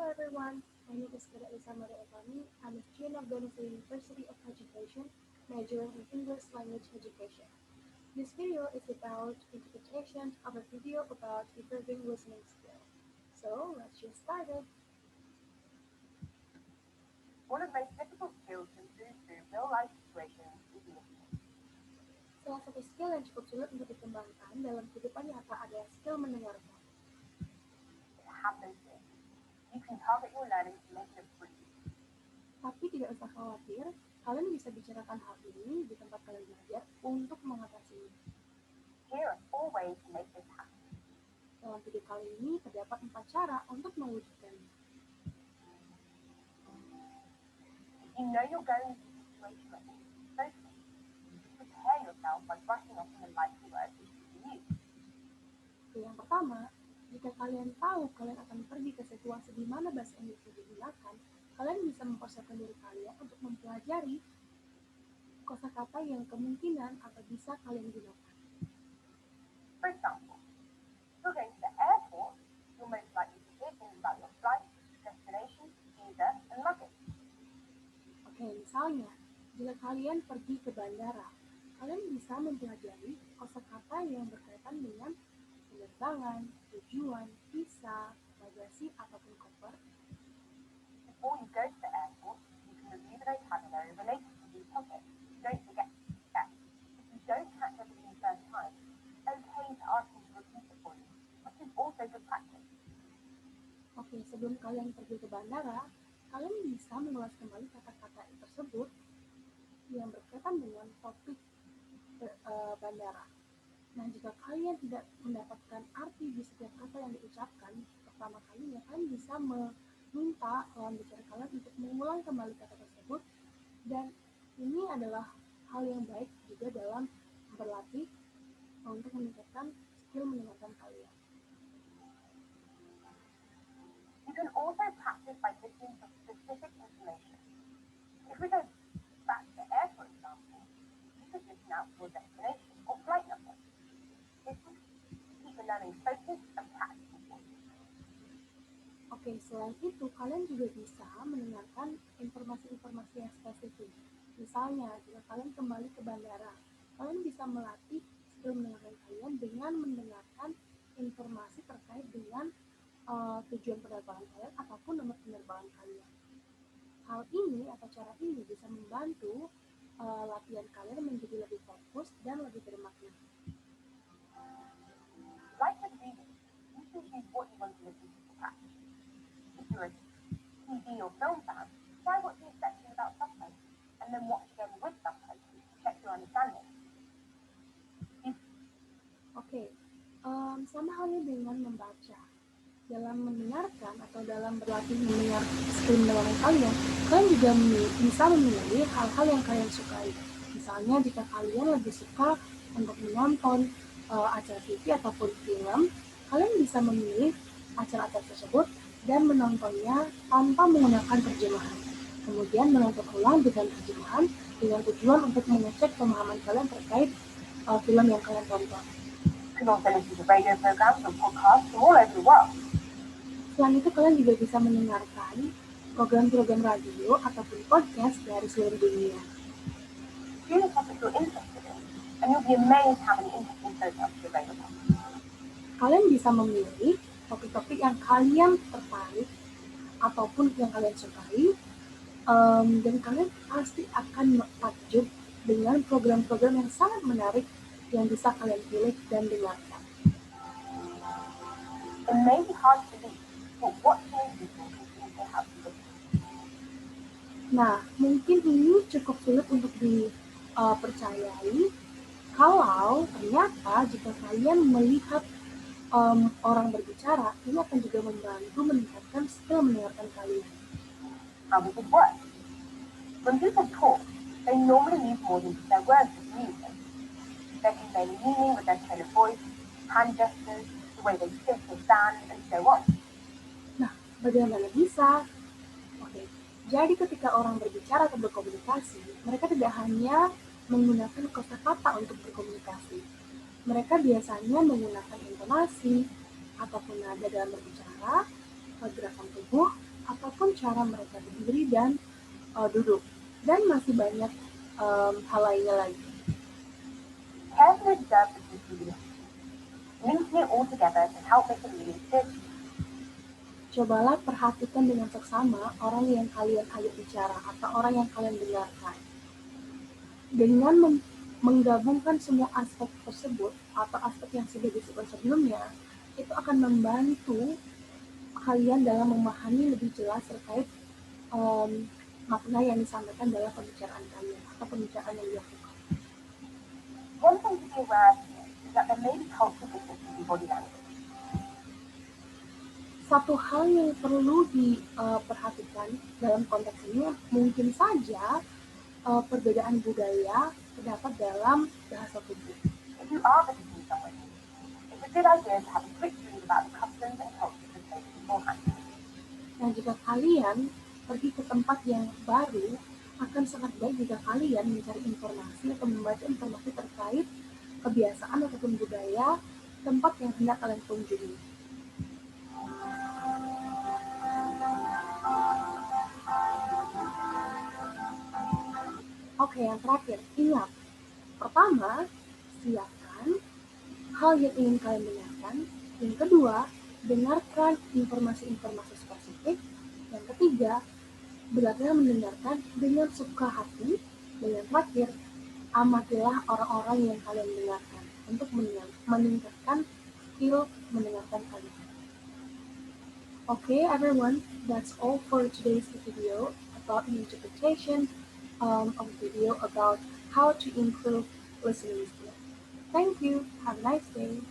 everyone, my name is Kira Lisa Maria Evani. I'm a student of Donoso University of Education, majoring in English Language Education. This video is about interpretation of a video about improving listening skill. So let's get started. One of the most difficult skills to improve through real-life situations is listening. Salah satu skill yang cukup sulit untuk dikembangkan dalam kehidupan nyata adalah skill mendengarkan. It happens here. You can target your learning to make it brief. Tapi tidak usah khawatir, kalian bisa bicarakan hal ini di tempat kalian belajar untuk mengatasinya. Here are 4 ways to make this happen. Dalam video kali ini terdapat 4 cara untuk mewujudkannya. If you know you're going into a situation like this, firstly, prepare yourself by brushing up on the likely words that you can use. Yang pertama, jika kalian tahu kalian akan pergi ke situasi di mana bahasa Inggris digunakan, kalian bisa mempersiapkan diri kalian untuk mempelajari kosakata yang kemungkinan atau bisa kalian gunakan. For example, if you're going to the airport, you're most likely to hear things about your flight, destination, visa, and luggage. Oke, misalnya, jika kalian pergi ke bandara, kalian bisa mempelajari kosakata yang berkaitan dengan penerbangan, tujuan, visa, bagasi, ataupun koper. Before you go to the airport, you can review the vocabulary related to these topics. Don't forget. If you don't catch everything first time, it's okay to ask them to repeat it for you, which is also good practice. Oke, sebelum kalian pergi ke bandara, kalian bisa mengulas kembali kata-kata tersebut yang berkaitan dengan topik bandara. Nah, jika kalian tidak mendapatkan arti di setiap kata yang diucapkan pertama kalinya, kalian bisa meminta lawan bicara kalian untuk mengulang kembali kata tersebut, dan ini adalah hal yang baik juga dalam berlatih untuk meningkatkan skill mendengarkan kalian. You can also practice by listening for specific information. If we go back to the airport example, you could listen out for destination or flight number. This will keep the learning focused and practical for you. Oke, selain itu, kalian juga bisa mendengarkan informasi-informasi yang spesifik. Misalnya, jika kalian kembali ke bandara, kalian bisa melatih skill mendengarkan kalian dengan mendengarkan informasi terkait dengan tujuan penerbangan kalian ataupun nomor penerbangan kalian. Hal ini atau cara ini bisa membantu latihan kalian menjadi lebih fokus dan lebih bermakna. Like with reading, you can choose what you want to listen to for practice. If you're a TV or film fan, try watching a section without subtitles, and then watch again with subtitles to check your understanding. Oke, sama halnya dengan membaca. Dalam mendengarkan atau dalam berlatih mendengar skill mendengarkan kalian juga bisa memilih hal-hal yang kalian sukai. Misalnya, jika kalian lebih suka untuk menonton acara TV ataupun film, kalian bisa memilih acara-acara tersebut dan menontonnya tanpa menggunakan terjemahan. Kemudian menonton ulang dengan terjemahan dengan tujuan untuk mengecek pemahaman kalian terkait film yang kalian tonton. You can also listen to radio programs or podcasts from all over the world. Selain itu, kalian juga bisa mendengarkan program-program radio ataupun podcast dari seluruh dunia. Choose a topic you're interested in, and you'll be amazed how many interesting programs are available. Kalian bisa memilih topik-topik yang kalian tertarik ataupun yang kalian sukai, dan kalian pasti akan takjub dengan program-program yang sangat menarik yang bisa kalian pilih dan dengarkan. It may be hard to believe, but watching people can also help you listen. Nah, mungkin ini cukup sulit untuk dipercayai kalau ternyata jika kalian melihat orang berbicara, ini akan juga membantu meningkatkan skill mendengarkan kalian. How does it work? When people talk, they normally use more than just their words to communicate. They convey meaning with their tone of voice, hand gestures, the way they sit or stand, and so on. Nah, bagaimana bisa? Oke, jadi ketika orang berbicara atau berkomunikasi, mereka tidak hanya menggunakan kosakata untuk berkomunikasi. Mereka biasanya menggunakan intonasi ataupun nada dalam berbicara, gerakan tubuh, ataupun cara mereka berdiri dan duduk, dan masih banyak hal lainnya lagi. Carefully observe the people you listen to, linking it all together to help make a meaningful. Cobalah perhatikan dengan seksama orang yang kalian ajak bicara atau orang yang kalian dengarkan. Dengan menggabungkan semua aspek tersebut atau aspek yang sudah disebut sebelumnya, itu akan membantu kalian dalam memahami lebih jelas terkait makna yang disampaikan dalam pembicaraan kalian atau pembicaraan yang dilakukan. One thing to be aware of here is that there may be cultural differences in body language. Satu hal yang perlu diperhatikan dalam konteks ini mungkin saja perbedaan budaya terdapat dalam bahasa tubuh. If you are visiting somewhere new, it's a good idea to have a quick read about the customs and cultures of the place beforehand. Nah, jika kalian pergi ke tempat yang baru, akan sangat baik jika kalian mencari informasi atau membaca informasi terkait kebiasaan ataupun budaya tempat yang hendak kalian kunjungi. Oke, yang terakhir, ingat. Pertama, siapkan hal yang ingin kalian dengarkan. Yang kedua, dengarkan informasi-informasi spesifik. Yang ketiga, belajar mendengarkan dengan suka hati. Dan yang terakhir, amatilah orang-orang yang kalian dengarkan untuk meningkatkan skill mendengarkan kalian. Okay, everyone, that's all for today's video about the interpretation of the video about how to improve listening skills. Thank you. Have a nice day.